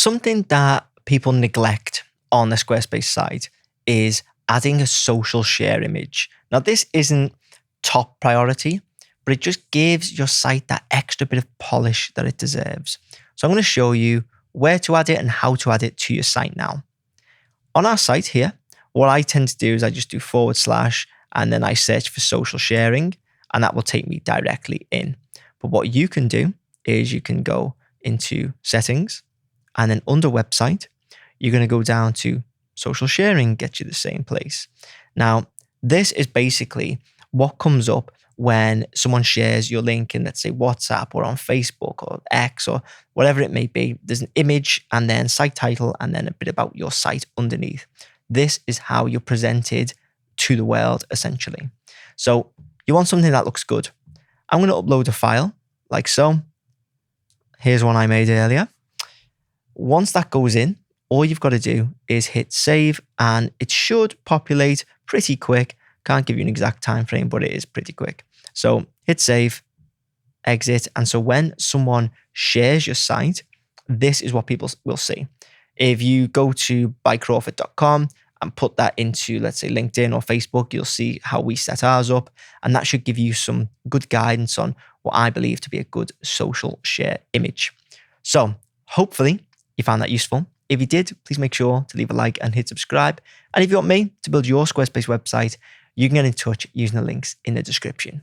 Something that people neglect on the Squarespace site is adding a social share image. Now, this isn't top priority, but it just gives your site that extra bit of polish that it deserves. So I'm going to show you where to add it and how to add it to your site now. On our site here, what I tend to do is I just do / and then I search for social sharing, and that will take me directly in. But what you can do is you can go into settings, and then under website, you're going to go down to social sharing, get you the same place. Now, this is basically what comes up when someone shares your link in, let's say, WhatsApp or on Facebook or X or whatever it may be. There's an image and then site title and then a bit about your site underneath. This is how you're presented to the world, essentially. So you want something that looks good. I'm going to upload a file like so. Here's one I made earlier. Once that goes in, all you've got to do is hit save and it should populate pretty quick. Can't give you an exact time frame, but it is pretty quick. So hit save, exit. And so when someone shares your site, this is what people will see. If you go to bycrawford.com and put that into, let's say, LinkedIn or Facebook, you'll see how we set ours up. And that should give you some good guidance on what I believe to be a good social share image. So hopefully you found that useful. If you did, please make sure to leave a like and hit subscribe. And if you want me to build your Squarespace website, you can get in touch using the links in the description.